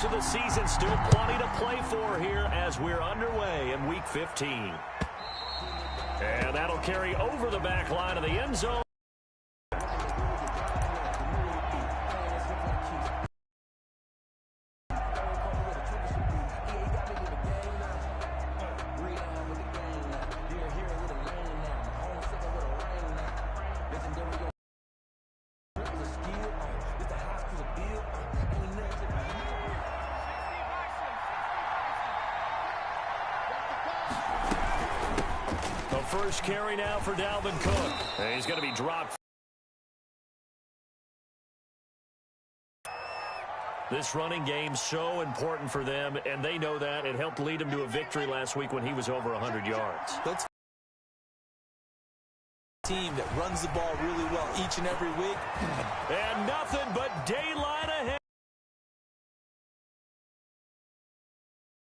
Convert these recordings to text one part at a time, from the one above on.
To the season, still plenty to play for here as we're underway in Week 15. And that'll carry over the back line of the end zone. First carry now for Dalvin Cook. And he's going to be dropped. This running game so important for them, and they know that. It helped lead him to a victory last week when he was over 100 yards. That's a team that runs the ball really well each and every week. And nothing but daylight ahead.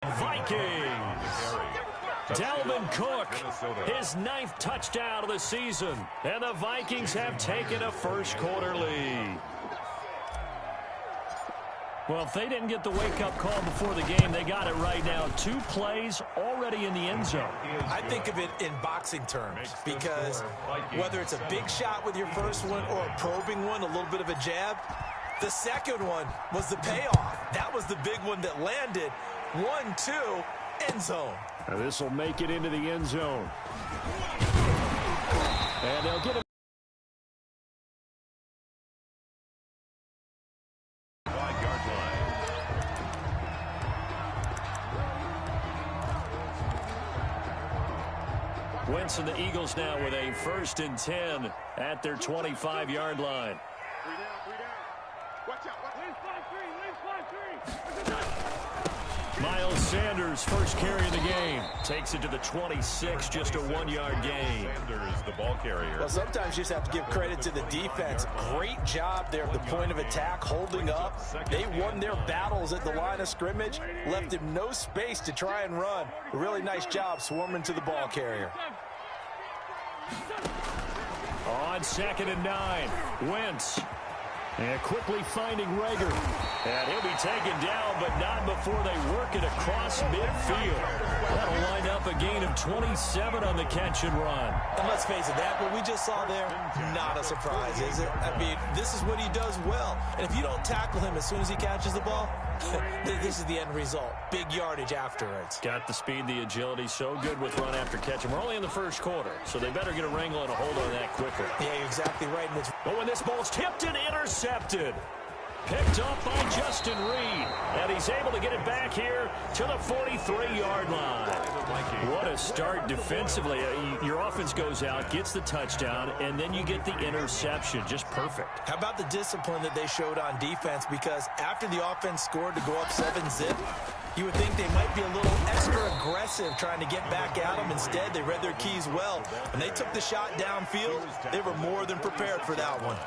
Vikings. Dalvin Cook, his 9th touchdown of the season. And the Vikings have taken a first-quarter lead. Well, if they didn't get the wake-up call before the game, they got it right now. 2 plays already in the end zone. I think of it in boxing terms because whether it's a big shot with your first one or a probing one, a little bit of a jab, the second one was the payoff. That was the big one that landed. 1-2, end zone. Now this will make it into the end zone. And they'll get him. Wentz and the Eagles now with a 1st and 10 at their 25-yard line. Miles Sanders, first carry of the game. Takes it to the 26, just a 1-yard gain. Sanders, the ball carrier. Well, sometimes you just have to give credit to the defense. Great job there at the point of attack, holding up. They won their battles at the line of scrimmage, left him no space to try and run. A really nice job swarming to the ball carrier. On 2nd and 9, Wentz. And quickly finding Rager. And he'll be taken down, but not before they work it across midfield. That'll wind up a gain of 27 on the catch and run. And let's face it, that what we just saw there, not a surprise, is it? I mean, this is what he does well. And if you don't tackle him as soon as he catches the ball, this is the end result. Big yardage afterwards. Got the speed, the agility, so good with run after catch. And we're only in the first quarter, so they better get a wrangle and a hold on that quickly. Yeah, you're exactly right. But when this ball's tipped and intercepted. Picked up by Justin Reed. And he's able to get it back here to the 43-yard line. What a start defensively. Your offense goes out, gets the touchdown, and then you get the interception. Just perfect. How about the discipline that they showed on defense? Because after the offense scored to go up 7-zip, you would think they might be a little extra aggressive trying to get back at them. Instead, they read their keys well. When they took the shot downfield, they were more than prepared for that one.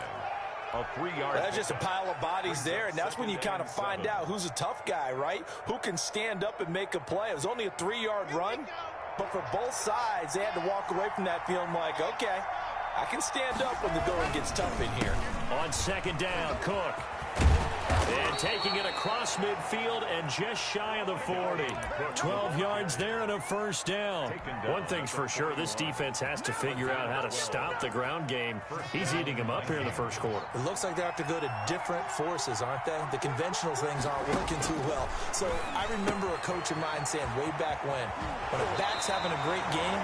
That's just a pile of bodies there, and that's when you kind of find out who's a tough guy, right? Who can stand up and make a play. It was only a 3-yard run, but for both sides, they had to walk away from that feeling like, okay, I can stand up when the going gets tough in here. On 2nd down, Cook. And taking it across midfield and just shy of the 40. 12 yards there and a first down. One thing's for sure, this defense has to figure out how to stop the ground game. He's eating them up here in the first quarter. It looks like they have to go to different forces, aren't they? The conventional things aren't working too well. So I remember a coach of mine saying way back when a back's having a great game,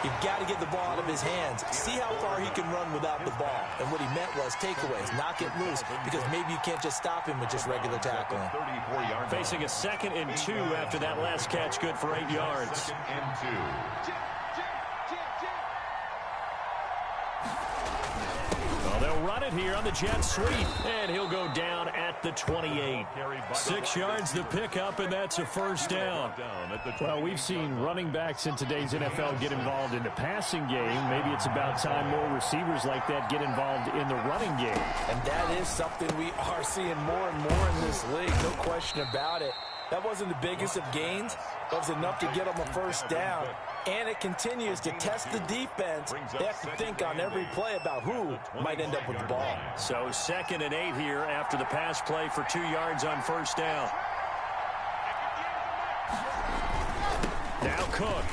you've got to get the ball out of his hands. See how far he can run without the ball. And what he meant was takeaways, knock it loose, because maybe you can't just stop him with just regular tackling. Facing a 2nd and 2 after that last catch, good for 8 yards. 2nd and 2. Well, they'll run it here on the jet sweep, and he'll go down at the 28. 6 yards to pick up, and that's a first down. Well, we've seen running backs in today's NFL get involved in the passing game. Maybe it's about time more receivers like that get involved in the running game. And that is something we are seeing more and more in this league, no question about it. That wasn't the biggest of gains, but it was enough to get them a first down. And it continues to test the defense. They have to think on every play about who might end up with the ball. So 2nd and 8 here after the pass play for 2 yards on first down. Now Cook.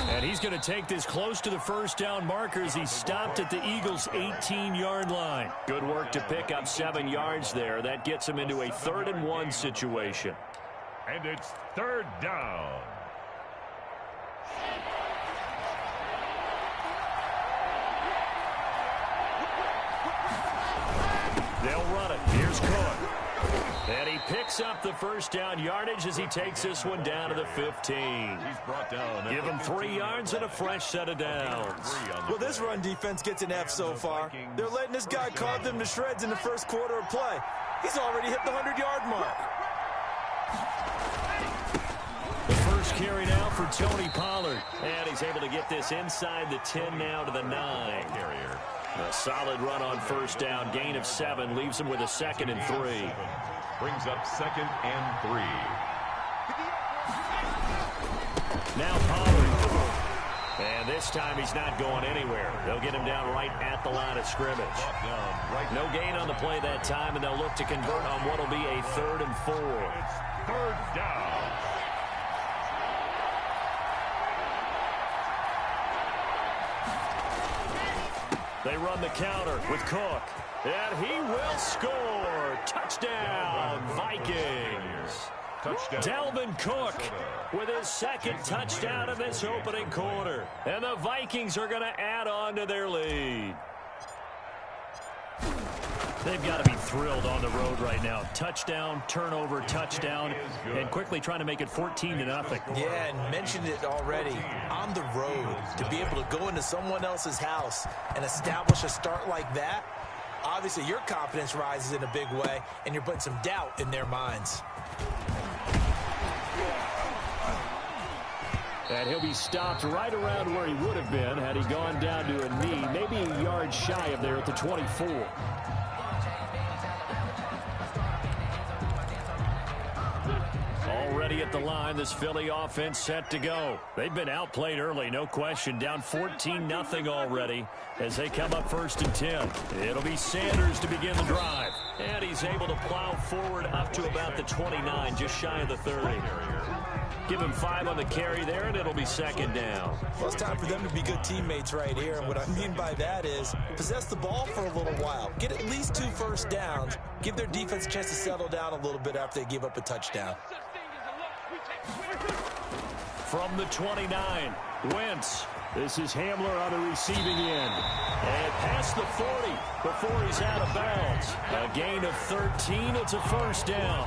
And he's going to take this close to the first down marker as he stopped at the Eagles' 18-yard line. Good work to pick up 7 yards there. That gets him into a 3rd-and-1 situation. And it's 3rd down. They'll run it. Here's Cook. And he picks up the first down yardage as he takes this one down to the 15. He's brought down. Give him 3 yards and a fresh set of downs. Well, this run defense gets an F so far. They're letting this guy carve them to shreds in the first quarter of play. He's already hit the 100-yard mark. The first carry now for Tony Pollard. And he's able to get this inside the 10 now to the 9. Carrier. A solid run on first down. Gain of 7 leaves him with a 2nd and 3. Brings up 2nd and 3. Now Pollard. And this time he's not going anywhere. They'll get him down right at the line of scrimmage. No gain on the play that time, and they'll look to convert on what will be a 3rd and 4. It's 3rd down. They run the counter with Cook. And he will score. Touchdown, Vikings. Touchdown. Dalvin Cook with his 2nd touchdown of this opening quarter. And the Vikings are going to add on to their lead. They've got to be thrilled on the road right now. Touchdown, turnover, touchdown, and quickly trying to make it 14-0. Yeah, and mentioned it already. On the road, to be able to go into someone else's house and establish a start like that, obviously your confidence rises in a big way, and you're putting some doubt in their minds. And he'll be stopped right around where he would have been had he gone down to a knee, maybe a yard shy of there at the 24. Already at the line, this Philly offense set to go. They've been outplayed early, no question. Down 14-0 already as they come up 1st and 10. It'll be Sanders to begin the drive. And he's able to plow forward up to about the 29, just shy of the 30. Give him 5 on the carry there, and it'll be 2nd down. Well, it's time for them to be good teammates right here. And what I mean by that is possess the ball for a little while. Get at least 2 first downs. Give their defense a chance to settle down a little bit after they give up a touchdown. From the 29, Wentz. This is Hamler on the receiving end. And past the 40 before he's out of bounds. A gain of 13. It's a 1st down.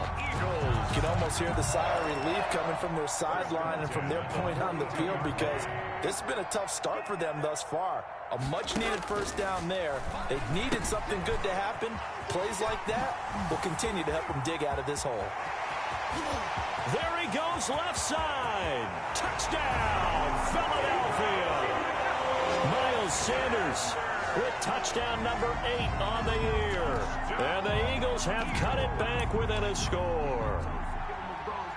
You can almost hear the sigh of relief coming from their sideline and from their point on the field because this has been a tough start for them thus far. A much-needed 1st down there. They needed something good to happen. Plays like that will continue to help them dig out of this hole. There he goes, left side. Touchdown, Philadelphia. Miles Sanders with touchdown number 8 on the year. And the Eagles have cut it back within a score.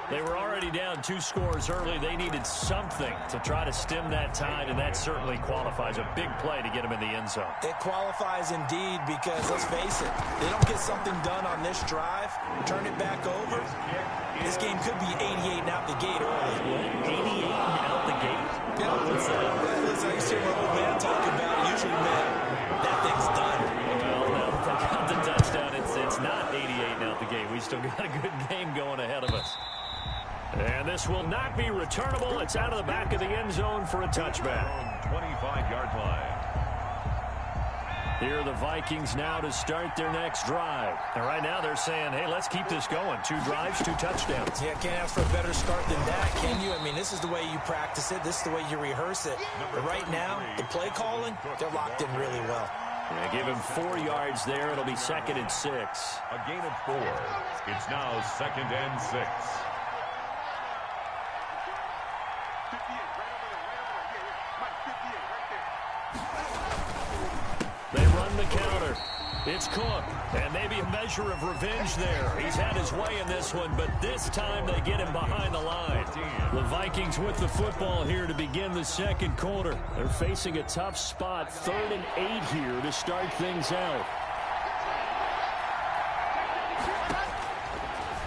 They were already down 2 scores early. They needed something to try to stem that tide, and that certainly qualifies. A big play to get them in the end zone. It qualifies indeed because, let's face it, they don't get something done on this drive, turn it back over, this game could be 88 and out the gate early. 88 and out the gate? Yeah, what's that? I used to hear my old man talk about it. Usually, man, that thing's done. Well, now that they got the touchdown, it's not 88 and out the gate. We still got a good game going ahead of us. And this will not be returnable. It's out of the back of the end zone for a touchback. 25-yard line. Here are the Vikings now to start their next drive. And right now they're saying, hey, let's keep this going. 2 drives, 2 touchdowns. Yeah, can't ask for a better start than that, can you? I mean, this is the way you practice it. This is the way you rehearse it. But right now, the play calling, they're locked in really well. Yeah, give him 4 yards there. It'll be 2nd and 6. A gain of 4. It's now 2nd and 6. They run the counter. It's Cook, and maybe a measure of revenge there. He's had his way in this one, but this time they get him behind the line. The Vikings with the football here to begin the 2nd quarter. They're facing a tough spot, 3rd and 8 here to start things out.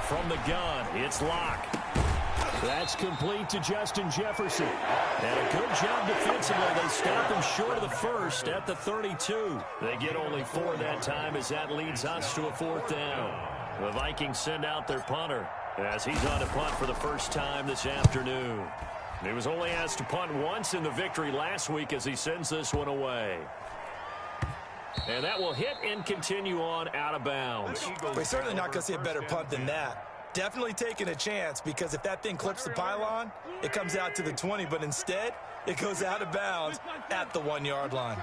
From the gun, it's Locke. That's complete to Justin Jefferson. And a good job defensively. They stop him short of the first at the 32. They get only 4 that time as that leads us to a 4th down. The Vikings send out their punter as he's on a punt for the first time this afternoon. He was only asked to punt once in the victory last week as he sends this one away. And that will hit and continue on out of bounds. We're certainly not going to see a better punt than that. Definitely taking a chance, because if that thing clips the pylon, it comes out to the 20, but instead, it goes out of bounds at the 1-yard line.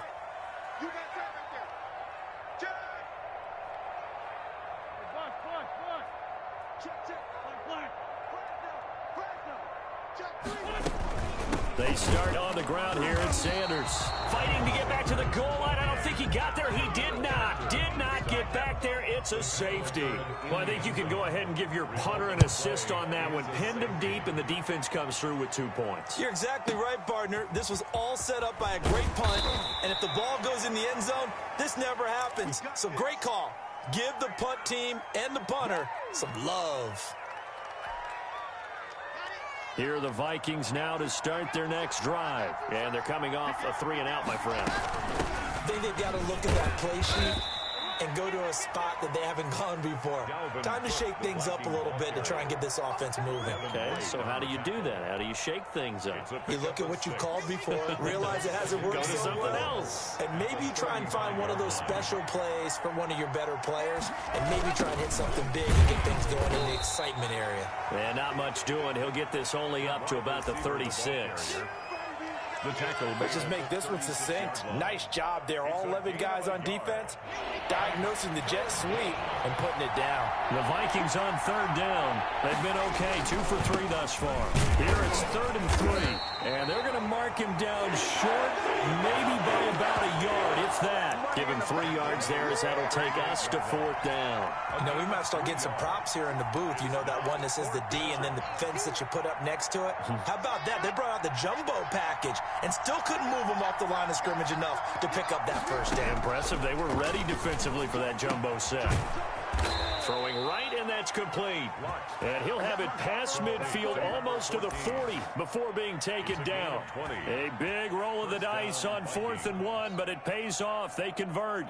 They start on the ground here, and Sanders fighting to get back to the goal line. I don't think he got there. He did not get back there. It's a safety. Well, I think you can go ahead and give your punter an assist on that one. Pinned him deep, and the defense comes through with 2 points. You're exactly right, partner. This was all set up by a great punt, and if the ball goes in the end zone, this never happens. So great call. Give the punt team and the punter some love. Here are the Vikings now to start their next drive. And they're coming off a 3-and-out, my friend. I think they've got to look at that play sheet and go to a spot that they haven't gone before. Time to shake things up a little bit to try and get this offense moving. Okay, so how do you do that? How do you shake things up? You look at what you called before, realize it hasn't worked so something well, else. and maybe you try and find one of those special plays from one of your better players, and maybe try and hit something big and get things going in the excitement area. And not much doing. He'll get this only up to about the 36. Let's just make this one succinct. Nice job there. All 11 guys on defense diagnosing the jet sweep and putting it down. The Vikings on 3rd down. They've been okay, 2 for 3 thus far. Here it's 3rd and 3. And they're going to mark him down short, maybe by about a yard, if that. Give him 3 yards there as that'll take us to 4th down. Now, we might start getting some props here in the booth. You know that one that says the D and then the fence that you put up next to it? How about that? They brought out the jumbo package and still couldn't move them off the line of scrimmage enough to pick up that first down. Impressive. They were ready defensively for that jumbo set. Throwing right, and that's complete. And he'll have it past midfield, almost to the 40 before being taken down. A big roll of the dice on 4th and 1, but it pays off. They convert.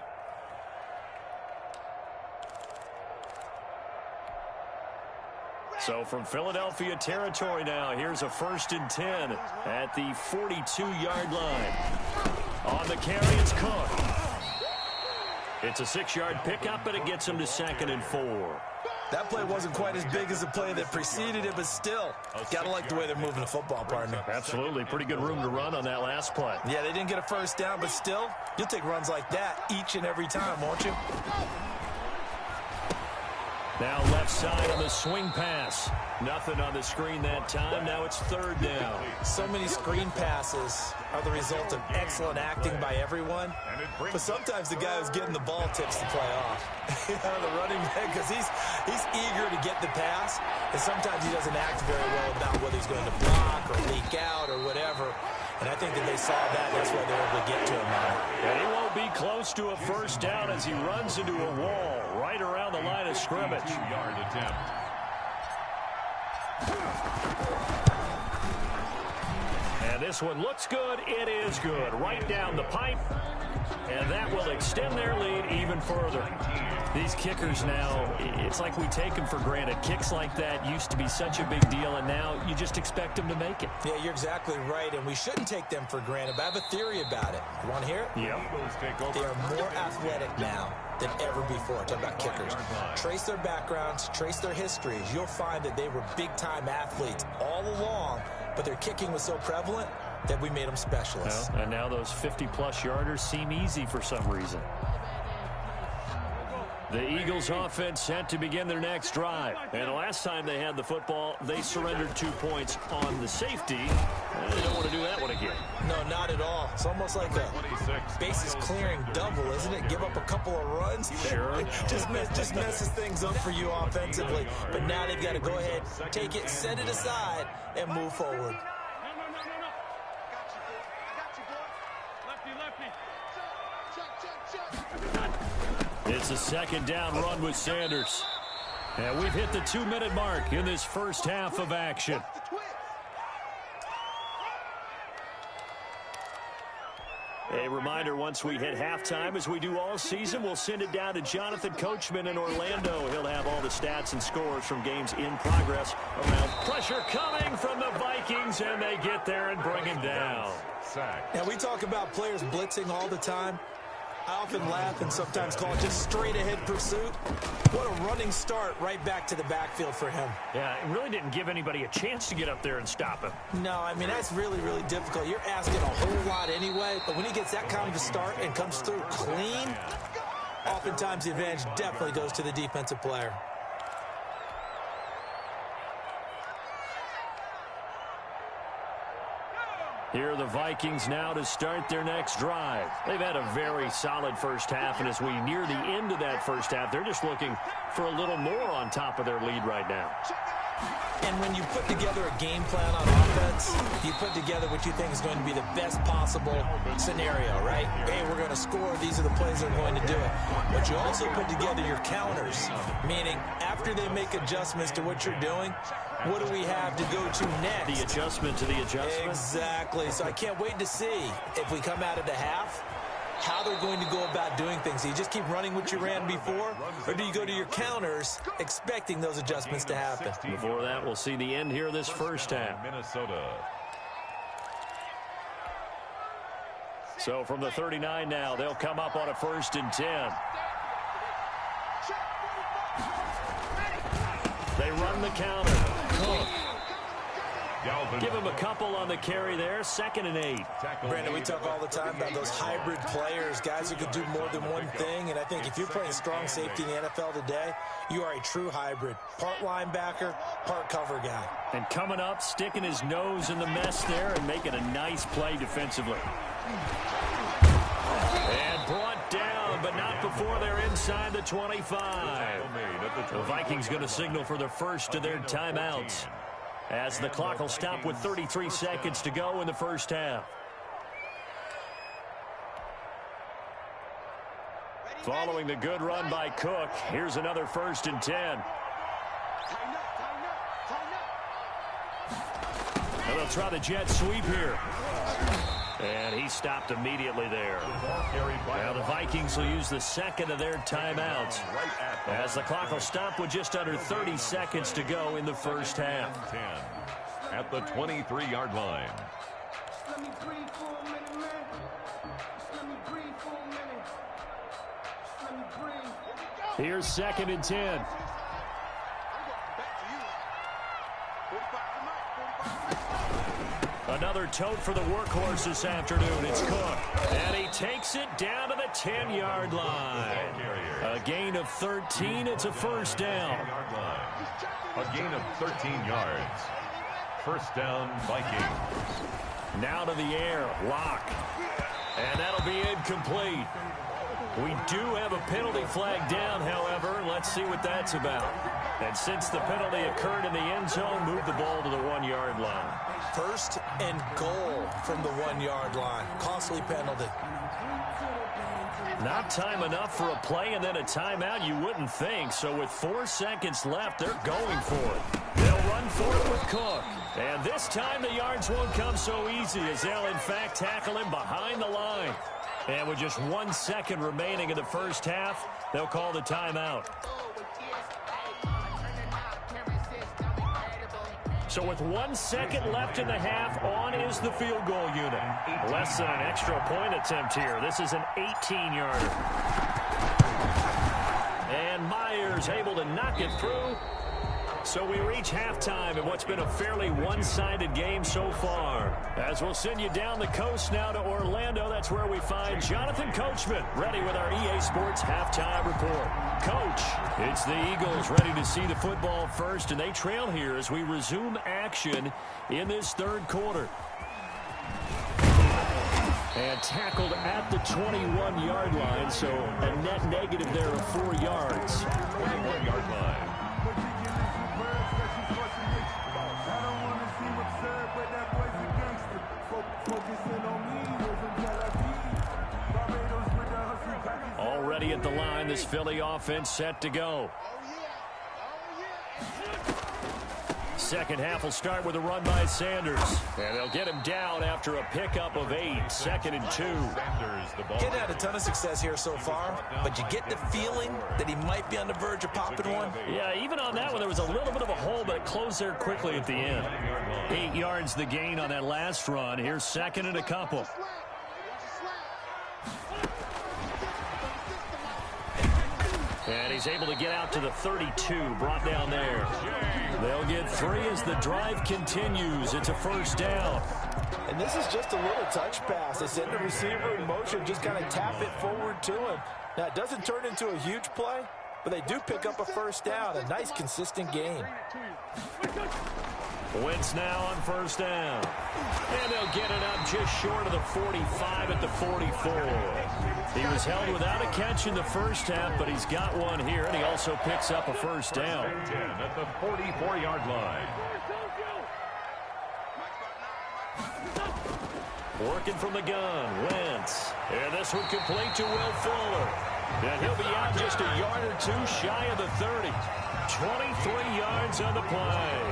So from Philadelphia territory now, here's a 1st and 10 at the 42-yard line. On the carry, it's Cook. It's a 6-yard pickup, but it gets him to 2nd and 4. That play wasn't quite as big as the play that preceded it, but still, gotta like the way they're moving the football, partner. Absolutely. Pretty good room to run on that last play. Yeah, they didn't get a first down, but still, you'll take runs like that each and every time, won't you? Now left side on the swing pass. Nothing on the screen that time. Now it's 3rd down. So many screen passes are the result of excellent acting by everyone. But sometimes the guy who's getting the ball tips the play off. The running back, because he's eager to get the pass. And sometimes he doesn't act very well about whether he's going to block or leak out or whatever. And I think that they saw that. That's why they're able to get to him now. And he won't be close to a first down as he runs into a wall right around the line of scrimmage. And this one looks good. It is good. Right down the pipe. And that will extend their lead even further. These kickers now, it's like we take them for granted. Kicks like that used to be such a big deal, and now you just expect them to make it. Yeah, you're exactly right, and we shouldn't take them for granted. But I have a theory about it. You want to hear it? Yep. They are more athletic now than ever before. Talk about kickers. Trace their backgrounds, trace their histories. You'll find that they were big-time athletes all along, but their kicking was so prevalent that we made them specialists. Well, and now those 50-plus yarders seem easy for some reason. The Eagles offense set to begin their next drive. And the last time they had the football, they surrendered 2 points on the safety. And they don't want to do that one again. No, not at all. It's almost like a bases clearing double, isn't it? Give up a couple of runs. Sure. just messes things up for you offensively. But now they've got to go ahead, take it, set it aside, and move forward. It's a 2nd down run with Sanders. And we've hit the 2-minute mark in this first half of action. A reminder, once we hit halftime, as we do all season, we'll send it down to Jonathan Coachman in Orlando. He'll have all the stats and scores from games in progress around. Pressure coming from the Vikings, and they get there and bring him down. Now, we talk about players blitzing all the time. I often laugh and sometimes call it just straight-ahead pursuit. What a running start right back to the backfield for him. Yeah, it really didn't give anybody a chance to get up there and stop him. No, I mean, that's really, really difficult. You're asking a whole lot anyway, but when he gets that kind of a start and comes through clean, oftentimes the advantage definitely goes to the defensive player. Here are the Vikings now to start their next drive. They've had a very solid first half, and as we near the end of that first half, they're just looking for a little more on top of their lead right now. And when you put together a game plan on offense, you put together what you think is going to be the best possible scenario, right? Hey, we're going to score. These are the plays that are going to do it. But you also put together your counters, meaning after they make adjustments to what you're doing, what do we have to go to next? The adjustment to the adjustment? Exactly. So I can't wait to see if we come out of the half, how they're going to go about doing things. Do you just keep running what you ran before, or do you go to your counters expecting those adjustments to happen? Before that, we'll see the end here of this first half. Minnesota. So from the 39 now, they'll come up on a 1st and 10. They run the counter. Cook. Give him a couple on the carry there. 2nd and 8. Brandon, we talk all the time about those hybrid players, guys who can do more than one thing. And I think if you're playing strong safety in the NFL today, you are a true hybrid. Part linebacker, part cover guy. And coming up, sticking his nose in the mess there and making a nice play defensively. And brought down, but not before they're inside the 25. The Vikings going to signal for the first of their timeouts, as the clock will stop with 33 seconds to go in the first half. Following the good run by Cook, here's another 1st and 10. And they'll try the jet sweep here. And he stopped immediately there. Now the Vikings will use the second of their timeouts, as the clock will stop with just under 30 seconds to go in the first half. 10 at the 23-yard line. Here's 2nd and 10. Another tote for the workhorse this afternoon. It's Cook. And he takes it down to the 10-yard line. A gain of 13. It's a 1st down. A gain of 13 yards. 1st down, Vikings. Now to the air. Lock. And that'll be incomplete. We do have a penalty flag down, however. Let's see what that's about. And since the penalty occurred in the end zone, move the ball to the 1-yard line. 1st and goal from the 1-yard line. Costly penalty. Not time enough for a play and then a timeout, you wouldn't think. So with 4 seconds left, they're going for it. They'll run for it with Cook. And this time the yards won't come so easy, as they'll in fact tackle him behind the line. And with just 1 second remaining in the first half, they'll call the timeout. So with 1 second left in the half, on is the field goal unit. Less than an extra point attempt here. This is an 18-yarder. And Myers able to knock it through. So we reach halftime in what's been a fairly one-sided game so far. As we'll send you down the coast now to Orlando, that's where we find Jonathan Coachman, ready with our EA Sports Halftime Report. Coach, it's the Eagles ready to see the football first, and they trail here as we resume action in this 3rd quarter. And tackled at the 21-yard line, so a net negative there of 4 yards. 21-yard line. Already at the line, this Philly offense set to go. Second half will start with a run by Sanders. And they'll get him down after a pickup of 8. 2nd and 2. Getting had a ton of success here so far, but you get the feeling that he might be on the verge of popping one. Yeah, even on that one, there was a little bit of a hole, but it closed there quickly at the end. 8 yards the gain on that last run. Here's 2nd and a couple. And he's able to get out to the 32, brought down there. They'll get 3 as the drive continues. It's a first down. And this is just a little touch pass. They send the receiver in motion, just kind of tap it forward to him. Now, it doesn't turn into a huge play, but they do pick up a first down. A nice, consistent gain. Wentz now on first down. And they'll get it up just short of the 45 at the 44. He was held without a catch in the first half, but he's got one here, and he also picks up a first down. At the 44-yard line. Working from the gun, Wentz. And this one complete to Will Fuller. And he'll be out just a yard or 2 shy of the 30. 23 yards on the play.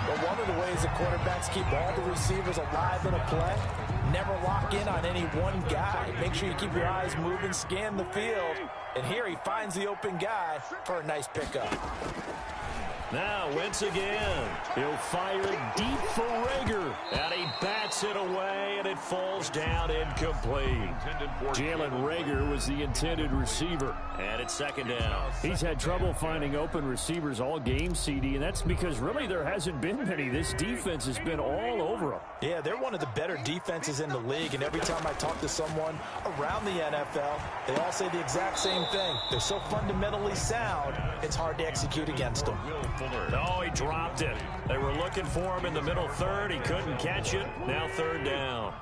But one of the ways the quarterbacks keep all the receivers alive in a play, never lock in on any one guy. Make sure you keep your eyes moving, scan the field. And here he finds the open guy for a nice pickup. Now Wentz again. He'll fire it deep for Rager. And he bats it away, and it falls down incomplete. Jalen Rager was the intended receiver. And it's 2nd down. He's had trouble finding open receivers all game, CD, and that's because really there hasn't been many. This defense has been all over them. Yeah, they're one of the better defenses in the league, and every time I talk to someone around the NFL, they all say the exact same thing. They're so fundamentally sound, it's hard to execute against them. Oh, he dropped it. They were looking for him in the middle third. He couldn't catch it. Now 3rd down.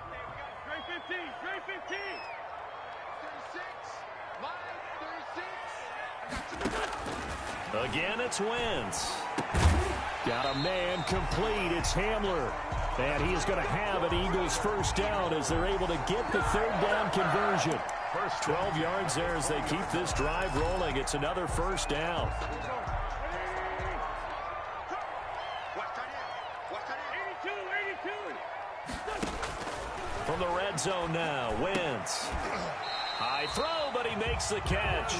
Again, it's Wentz. Got a man complete. It's Hamler. And he is going to have an Eagles first down as they're able to get the 3rd down conversion. First 12 yards there as they keep this drive rolling. It's another first down. From the red zone now, Wentz. High throw, but he makes the catch.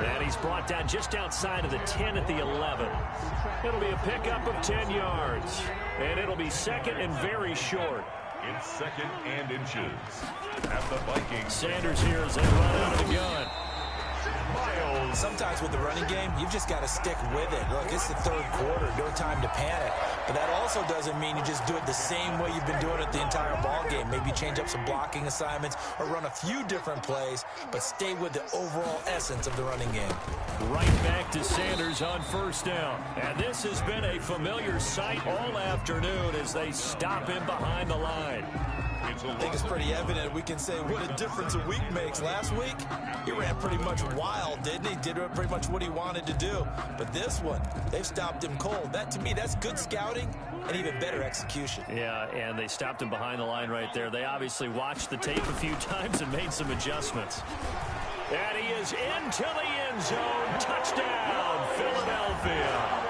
And he's brought down just outside of the 10 at the 11. It'll be a pickup of 10 yards. And it'll be 2nd and very short. It's 2nd and inches. At the Vikings. Sanders here as they run out of the gun. Sometimes with the running game, you've just got to stick with it. Look, it's the 3rd quarter, no time to panic. But that also doesn't mean you just do it the same way you've been doing it the entire ball game. Maybe change up some blocking assignments or run a few different plays, but stay with the overall essence of the running game. Right back to Sanders on first down. And this has been a familiar sight all afternoon as they stop him behind the line. I think it's pretty evident. We can say what a difference a week makes. Last week, he ran pretty much wild, didn't he? Did pretty much what he wanted to do. But this one, they've stopped him cold. That, to me, that's good scouting and even better execution. Yeah, and they stopped him behind the line right there. They obviously watched the tape a few times and made some adjustments. And he is into the end zone. Touchdown, Philadelphia.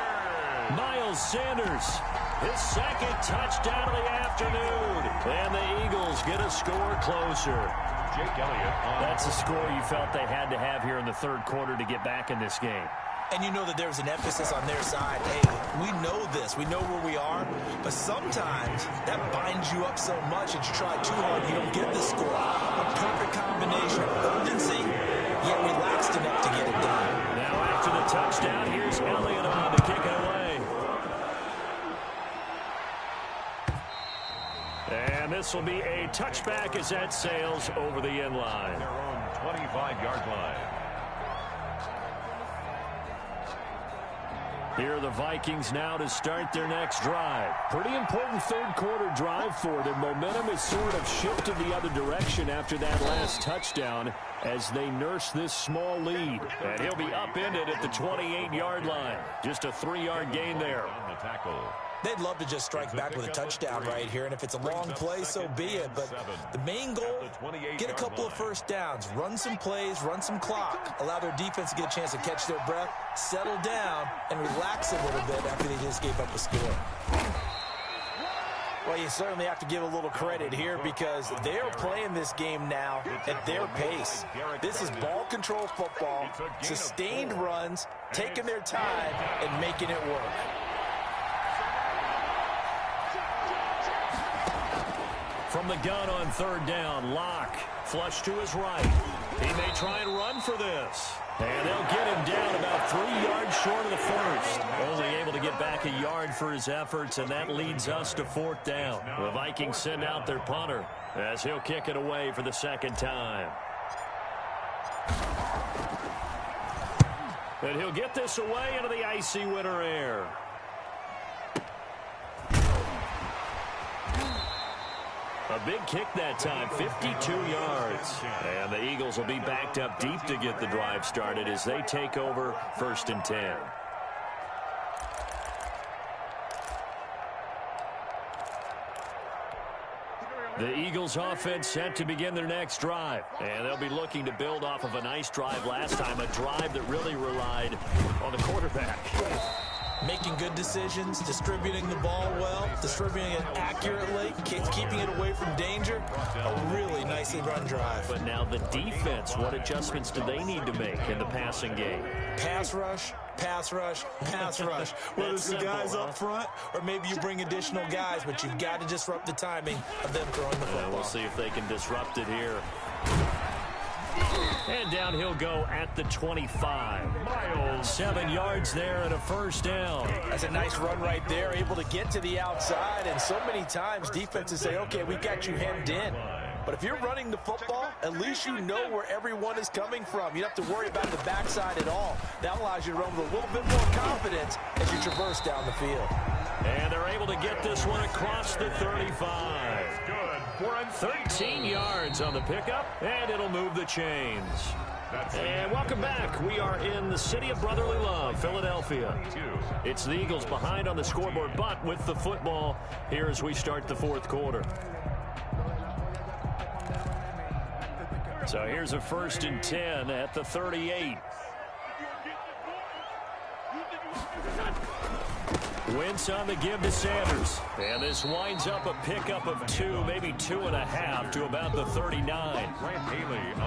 Miles Sanders, his 2nd touchdown of the afternoon. And the Eagles get a score closer. Jake Elliott. That's a score you felt they had to have here in the 3rd quarter to get back in this game. And you know that there's an emphasis on their side. Hey, we know this. We know where we are. But sometimes that binds you up so much that you try too hard, you don't get the score. A perfect combination of urgency, yet relaxed enough to get it done. Now after the touchdown, here's Elliott on to kick it away. And this will be a touchback as that sails over the end line. Their own 25-yard line. Here are the Vikings now to start their next drive. Pretty important 3rd quarter drive for them. Momentum has sort of shifted the other direction after that last touchdown as they nurse this small lead. And he'll be upended at the 28-yard line. Just a 3-yard gain there. On the tackle, They'd love to just strike back with a touchdown right here, and if it's a long play, so be it. But the main goal, get a couple of first downs, run some plays, run some clock, allow their defense to get a chance to catch their breath, settle down, and relax a little bit after they just gave up a score. Well, you certainly have to give a little credit here because they're playing this game now at their pace. This is ball control football, sustained runs, taking their time, and making it work. From the gun on third down, Locke, flush to his right. He may try and run for this. And they'll get him down about 3 yards short of the first. Only able to get back a yard for his efforts, and that leads us to fourth down. The Vikings send out their punter as he'll kick it away for the second time. And he'll get this away into the icy winter air. A big kick that time, 52 yards. And the Eagles will be backed up deep to get the drive started as they take over 1st and 10. The Eagles offense set to begin their next drive. And they'll be looking to build off of a nice drive last time, a drive that really relied on the quarterback. Making good decisions, distributing the ball well, distributing it accurately, keeping it away from danger. A really nicely run drive. But now the defense, what adjustments do they need to make in the passing game? Pass rush, pass rush, pass rush. Whether it's the guys up front or maybe you bring additional guys, but you've got to disrupt the timing of them throwing the football. We'll see if they can disrupt it here. And down he'll go at the 25. 7 yards there and a first down. That's a nice run right there, able to get to the outside. And so many times defenses say, okay, we've got you hemmed in. But if you're running the football, at least you know where everyone is coming from. You don't have to worry about the backside at all. That allows you to run with a little bit more confidence as you traverse down the field. And they're able to get this one across the 35. 13 yards on the pickup, and it'll move the chains. And welcome back. We are in the city of brotherly love, Philadelphia. It's the Eagles behind on the scoreboard, but with the football here as we start the fourth quarter. So here's a 1st and 10 at the 38. Wentz on the give to Sanders. And this winds up a pickup of 2, maybe 2.5 to about the 39.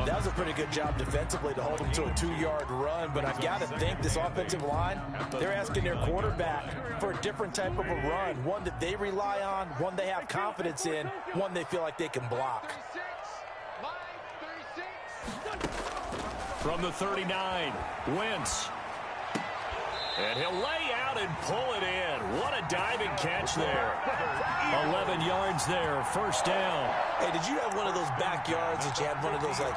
That was a pretty good job defensively to hold him to a 2-yard run, but I've got to think this offensive line, they're asking their quarterback for a different type of a run, one that they rely on, one they have confidence in, one they feel like they can block. From the 39, Wentz. And he'll lay out and pull it in. What a diving catch there. 11 yards there, first down. Hey, did you have one of those backyards that you had one of those like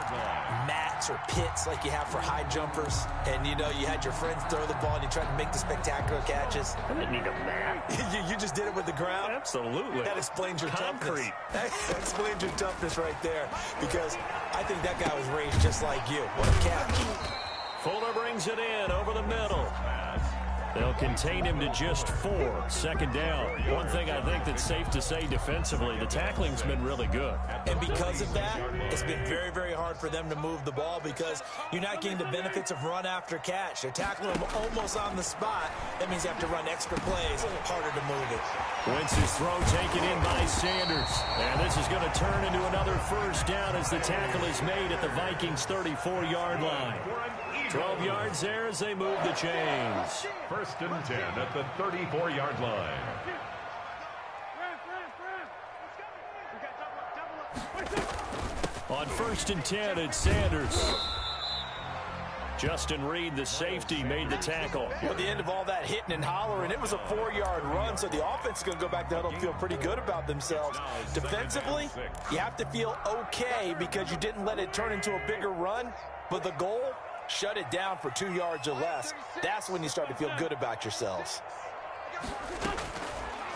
mats or pits like you have for high jumpers? And, you know, you had your friends throw the ball and you tried to make the spectacular catches? I didn't need a mat. you just did it with the ground? Absolutely. That explains your concrete. Toughness. That explains your toughness right there, because I think that guy was raised just like you. What a catch. Fuller brings it in over the middle. They'll contain him to just 4. Second down. One thing I think that's safe to say defensively, the tackling's been really good. And because of that, it's been very, very hard for them to move the ball because you're not getting the benefits of run after catch. They're tackling him almost on the spot. That means you have to run extra plays, harder to move it. Wentz's throw taken in by Sanders. And this is going to turn into another first down as the tackle is made at the Vikings' 34-yard line. 12 yards there as they move the chains. 1st and 10 at the 34-yard line. On 1st and 10, it's Sanders. Justin Reed, the safety, made the tackle. Well, at the end of all that hitting and hollering, it was a 4-yard run, so the offense is going to go back to huddle and feel pretty good about themselves. Defensively, you have to feel okay because you didn't let it turn into a bigger run, but the goal, shut it down for 2 yards or less. That's when you start to feel good about yourselves.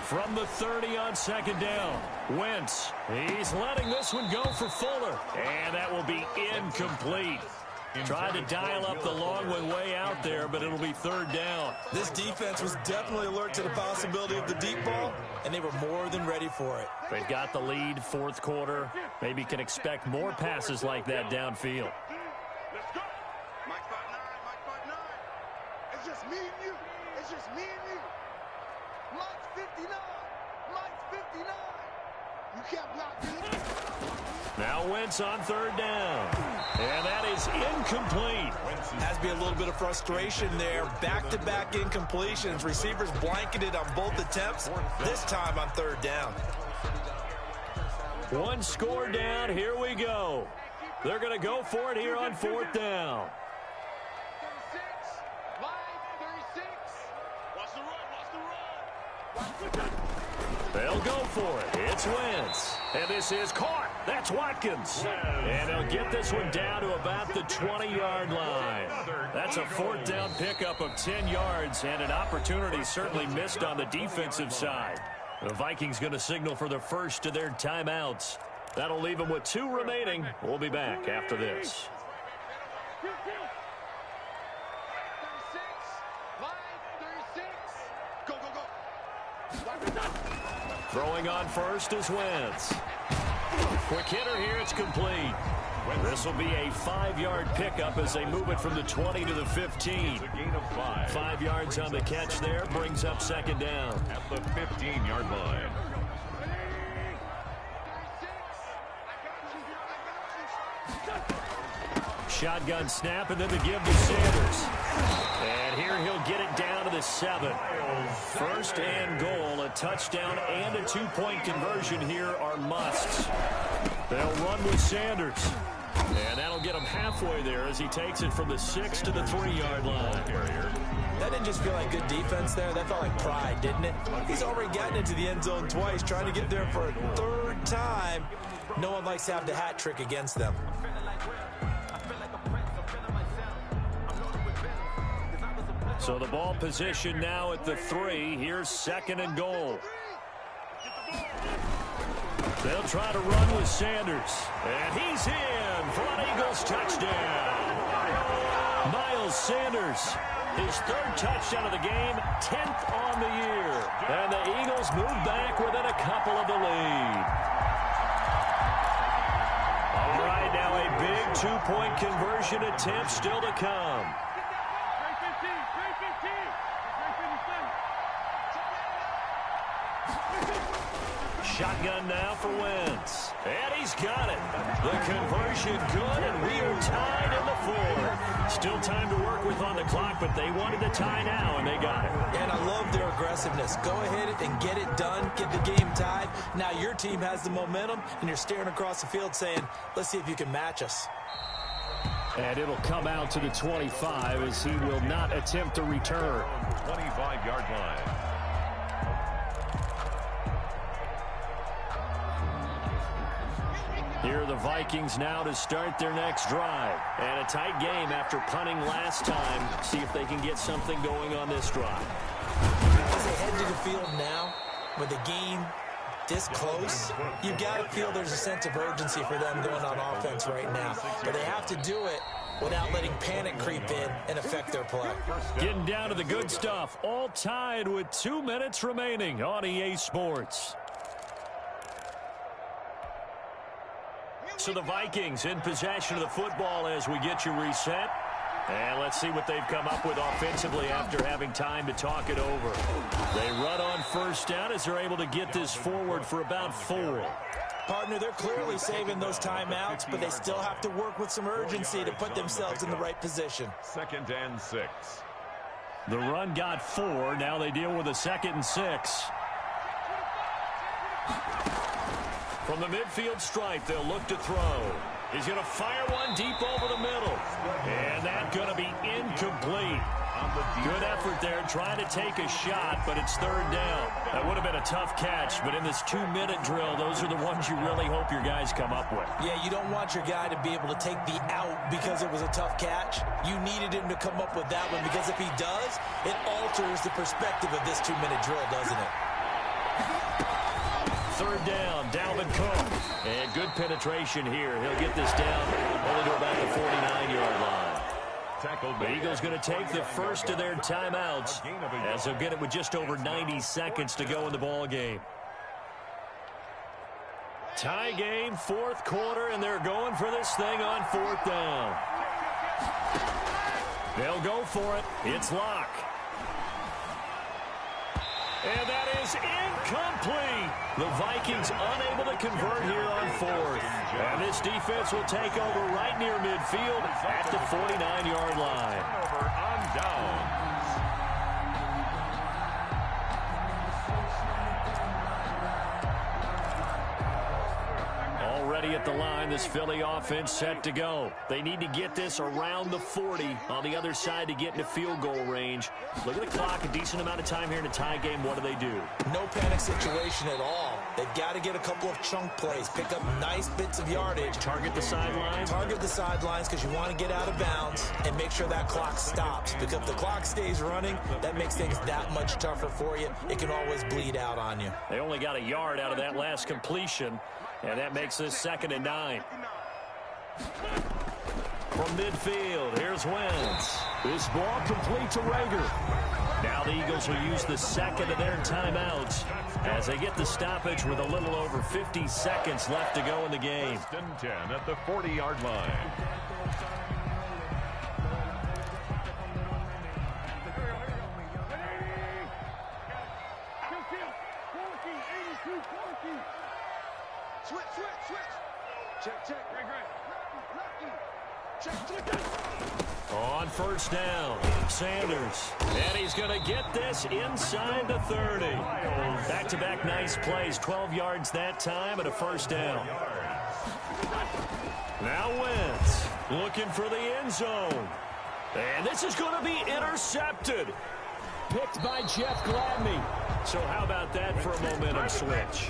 From the 30 on second down, Wentz. He's letting this one go for Fuller. And that will be incomplete. Tried to dial up the long way out there, but it'll be third down. This defense was definitely alert to the possibility of the deep ball, and they were more than ready for it. They've got the lead, fourth quarter. Maybe can expect more passes like that downfield. Let's go. Mike 5'9", It's just me and you. It's just me and you. Mike's 59. Mike's 59. You can't block me. Now Wentz on third down. And that is incomplete. Has to be a little bit of frustration there. Back-to-back incompletions. Receivers blanketed on both attempts, this time on third down. One score down. Here we go. They're going to go for it here on fourth down. 36. Line 36. Watch the run. Watch the run. They'll go for it. It's Wentz. And this is caught. That's Watkins. And they'll get this one down to about the 20-yard line. That's a fourth down pickup of 10 yards and an opportunity certainly missed on the defensive side. The Vikings going to signal for the first of their timeouts. That'll leave them with 2 remaining. We'll be back after this. 36. Line 36. Go, go, go. Throwing on first is Wentz. Quick hitter here, it's complete. This will be a 5-yard pickup as they move it from the 20 to the 15. It's a gain of 5. 5 yards on the catch there, brings up second down. At the 15-yard line. Shotgun snap, and then the give to Sanders. And here he'll get it down to the 7. First and goal, a touchdown and a 2-point conversion here are musts. They'll run with Sanders. And that'll get him halfway there as he takes it from the 6 to the 3-yard line. That didn't just feel like good defense there. That felt like pride, didn't it? He's already gotten into the end zone twice, trying to get there for a third time. No one likes to have the hat trick against them. So the ball position now at the 3. Here's second and goal. They'll try to run with Sanders. And he's in for an Eagles touchdown. Miles Sanders, his 3rd touchdown of the game, 10th on the year. And the Eagles move back within a couple of the lead. All right, now a big 2-point conversion attempt still to come. Shotgun now for Wentz. And he's got it. The conversion good, and we are tied in the 4th. Still time to work with on the clock, but they wanted the tie now, and they got it. And I love their aggressiveness. Go ahead and get it done. Get the game tied. Now your team has the momentum, and you're staring across the field saying, let's see if you can match us. And it'll come out to the 25 as he will not attempt to return. 25-yard line. Here are the Vikings now to start their next drive. And a tight game after punting last time. See if they can get something going on this drive. As they head to the field now, with the game this close, you've got to feel there's a sense of urgency for them going on offense right now. But they have to do it without letting panic creep in and affect their play. Getting down to the good stuff. All tied with 2 minutes remaining on EA Sports. So the Vikings in possession of the football as we get you reset. And let's see what they've come up with offensively after having time to talk it over. They run on first down as they're able to get this forward for about 4. Partner, they're clearly saving those timeouts, but they still have to work with some urgency to put themselves in the right position. 2nd and 6. The run got 4. Now they deal with a 2nd and 6. From the midfield stripe, they'll look to throw. He's going to fire one deep over the middle. And that's going to be incomplete. Good effort there trying to take a shot, but it's third down. That would have been a tough catch, but in this 2-minute drill, those are the ones you really hope your guys come up with. Yeah, you don't want your guy to be able to take the out because it was a tough catch. You needed him to come up with that one because if he does, it alters the perspective of this 2-minute drill, doesn't it? third down. Dalvin Cook. And good penetration here. He'll get this down only to about the 49-yard line. The Eagles going to take the first of their timeouts as they'll get it with just over 90 seconds to go in the ball game. Tie game, fourth quarter, and they're going for this thing on fourth down. They'll go for it. It's Locke. And that is incomplete. The Vikings unable to convert here on fourth. And this defense will take over right near midfield at the 49-yard line. Over on down. Already at the line, this Philly offense set to go. They need to get this around the 40 on the other side to get into field goal range. Look at the clock, a decent amount of time here in a tie game. What do? No panic situation at all. They've got to get a couple of chunk plays, pick up nice bits of yardage. Target the sidelines? Target the sidelines because you want to get out of bounds and make sure that clock stops. Because if the clock stays running, that makes things that much tougher for you. It can always bleed out on you. They only got a yard out of that last completion, and that makes this 2nd and 9. From midfield, here's Wentz. This ball complete to Rager. Now the Eagles will use the second of their timeouts as they get the stoppage with a little over 50 seconds left to go in the game. 1st and 10 at the 40-yard line. Switch. Check. Check. On first down, Sanders. And he's going to get this inside the 30. Back-to-back nice plays, 12 yards that time and a first down. Now Wentz looking for the end zone. And this is going to be intercepted. Picked by Jeff Gladney. So how about that for a momentum switch?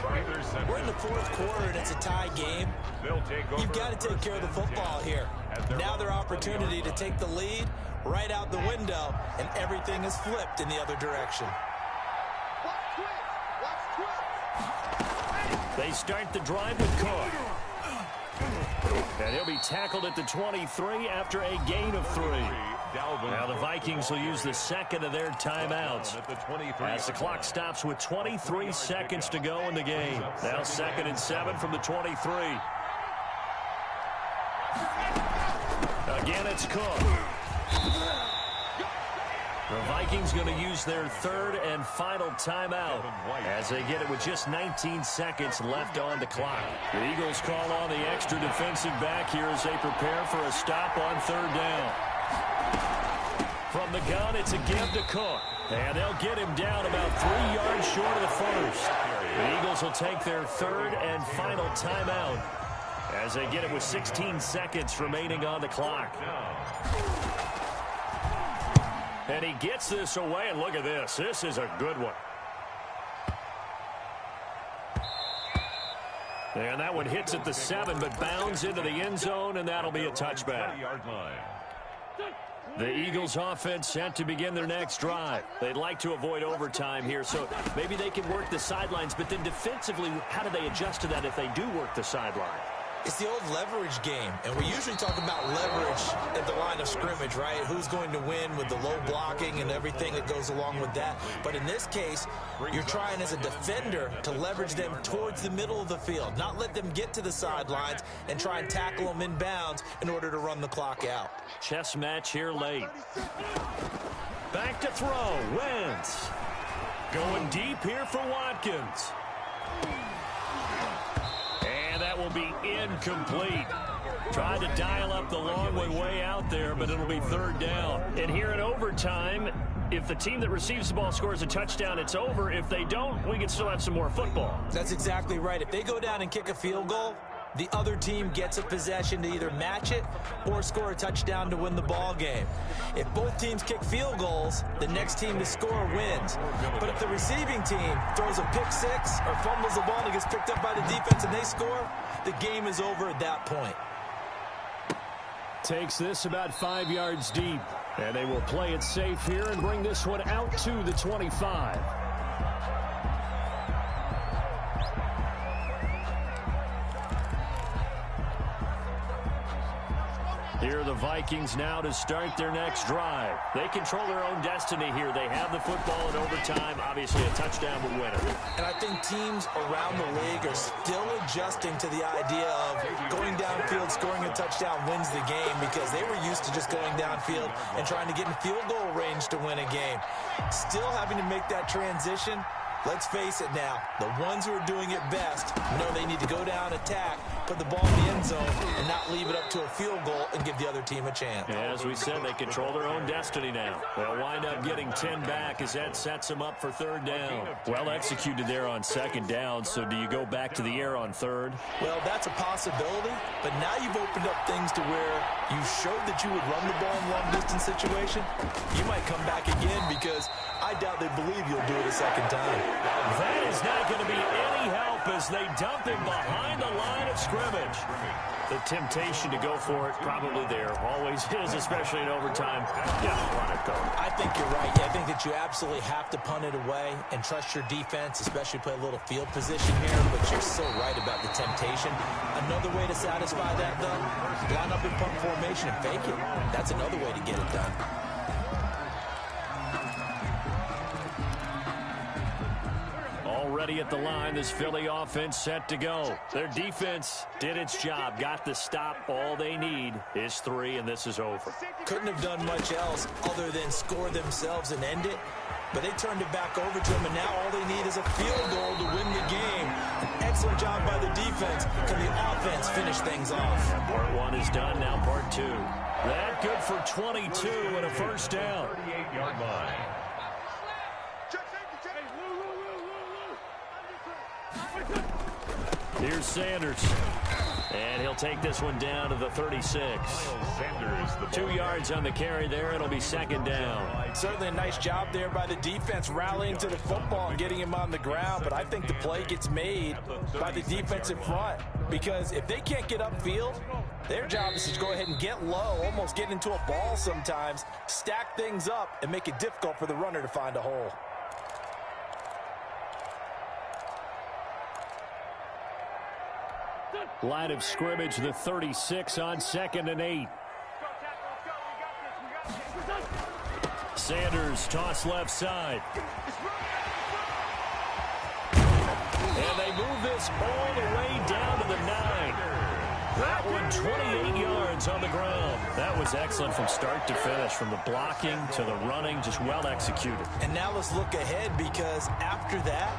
We're in the fourth quarter and it's a tie game. You've got to take care of the football here. Now their opportunity to take the lead right out the window, and everything is flipped in the other direction. They start the drive with Cook. And he'll be tackled at the 23 after a gain of 3. Now the Vikings will use the second of their timeouts as the clock stops with 23 seconds to go in the game. Now 2nd and 7 from the 23. Again, it's Cook. The Vikings going to use their third and final timeout as they get it with just 19 seconds left on the clock. The Eagles call on the extra defensive back here as they prepare for a stop on third down. From the gun, it's a give to Cook. And they'll get him down about 3 yards short of the first. The Eagles will take their third and final timeout as they get it with 16 seconds remaining on the clock. And he gets this away, and look at this. This is a good one. And that one hits at the 7, but bounds into the end zone, and that'll be a touchback. The Eagles offense set to begin their next drive. They'd like to avoid overtime here, so maybe they can work the sidelines, but then defensively, how do they adjust to that if they do work the sideline? It's the old leverage game, and we usually talk about leverage at the line of scrimmage, right? Who's going to win with the low blocking and everything that goes along with that. But in this case, you're trying as a defender to leverage them towards the middle of the field, not let them get to the sidelines and try and tackle them in bounds in order to run the clock out. Chess match here late. Back to throw. Wentz. Going deep here for Watkins. That will be incomplete. Tried to dial up the long way out there, but it'll be third down. And here in overtime, if the team that receives the ball scores a touchdown, it's over. If they don't, we can still have some more football. That's exactly right. If they go down and kick a field goal, the other team gets a possession to either match it or score a touchdown to win the ball game. If both teams kick field goals, the next team to score wins. But if the receiving team throws a pick six or fumbles the ball and it gets picked up by the defense and they score, the game is over at that point. Takes this about 5 yards deep, and they will play it safe here and bring this one out to the 25. Here are the Vikings now to start their next drive. They control their own destiny here. They have the football in overtime. Obviously, a touchdown would win it. And I think teams around the league are still adjusting to the idea of going downfield, scoring a touchdown wins the game, because they were used to just going downfield and trying to get in field goal range to win a game. Still having to make that transition. Let's face it now, the ones who are doing it best know they need to go down, attack, put the ball in the end zone, and not leave it up to a field goal and give the other team a chance. As we said, they control their own destiny now. They'll wind up getting 10 back as that sets them up for third down. Well executed there on second down, so do you go back to the air on third? Well, that's a possibility, but now you've opened up things to where you showed that you would run the ball in long-distance situation. You might come back again, because I doubt they believe you'll do it a second time. That is not going to be any help as they dump him behind the line of scrimmage. The temptation to go for it probably there. Always is, especially in overtime. Yeah, let it go. I think you're right. Yeah, I think that you absolutely have to punt it away and trust your defense, especially play a little field position here, but you're so right about the temptation. Another way to satisfy that, though, line up in punt formation and fake it. That's another way to get it done. Already at the line, this Philly offense set to go. Their defense did its job, got the stop. All they need is 3, and this is over. Couldn't have done much else other than score themselves and end it, but they turned it back over to them, and now all they need is a field goal to win the game. An excellent job by the defense. Can the offense finish things off? Part 1 is done, now part 2. That good for 22 and a first down. 38-yard line. Here's Sanders. And he'll take this one down to the 36. Sanders, 2 yards on the carry there. It'll be second down. Certainly a nice job there by the defense, rallying to the football and getting him on the ground. But I think the play gets made by the defensive front, because if they can't get upfield, their job is to go ahead and get low, almost get into a ball sometimes, stack things up, and make it difficult for the runner to find a hole. Line of scrimmage, the 36 on 2nd and 8. Sanders, toss left side. And they move this all the way down to the 9. That one 28 yards on the ground. That was excellent from start to finish, from the blocking to the running, just well executed. And now let's look ahead, because after that,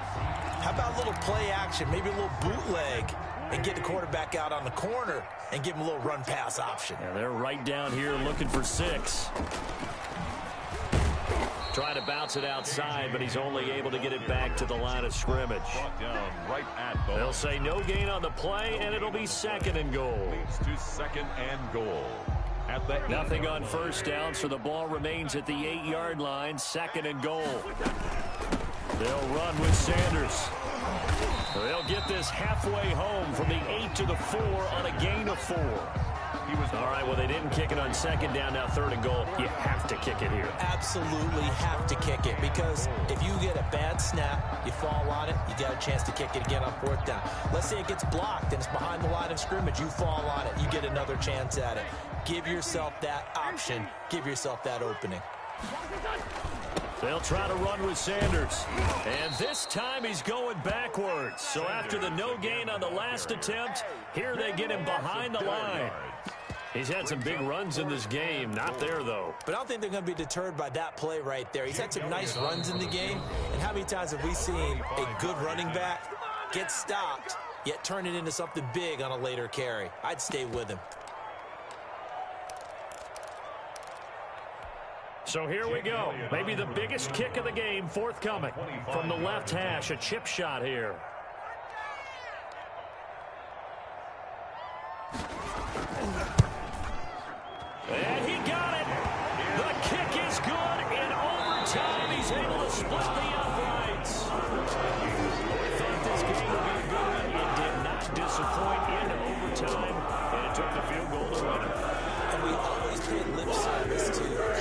how about a little play action, maybe a little bootleg, and get the quarterback out on the corner and give him a little run-pass option. And they're right down here looking for 6. Trying to bounce it outside, but he's only able to get it back to the line of scrimmage. Right at the They'll say no gain on the play, and it'll be 2nd and goal. leads to 2nd and goal. At the Nothing on first down, so the ball remains at the 8-yard line. 2nd and goal. They'll run with Sanders. They'll get this halfway home from the 8 to the 4 on a gain of 4. All right, well, they didn't kick it on 2nd down, now 3rd and goal. You have to kick it here. Absolutely have to kick it, because if you get a bad snap, you fall on it, you got a chance to kick it again on 4th down. Let's say it gets blocked and it's behind the line of scrimmage. You fall on it, you get another chance at it. Give yourself that option. Give yourself that opening. They'll try to run with Sanders. And this time he's going backwards. So after the no gain on the last attempt, here they get him behind the line. He's had some big runs in this game. Not there, though. But I don't think they're going to be deterred by that play right there. He's had some nice runs in the game. And how many times have we seen a good running back get stopped, yet turn it into something big on a later carry? I'd stay with him. So here we go. Maybe the biggest kick of the game forthcoming. From the left hash, a chip shot here. And he got it. The kick is good. In overtime, he's able to split the uprights. We thought this game would be a good one. It did not disappoint in overtime, and it took the field goal to win it. And we always pay lip service to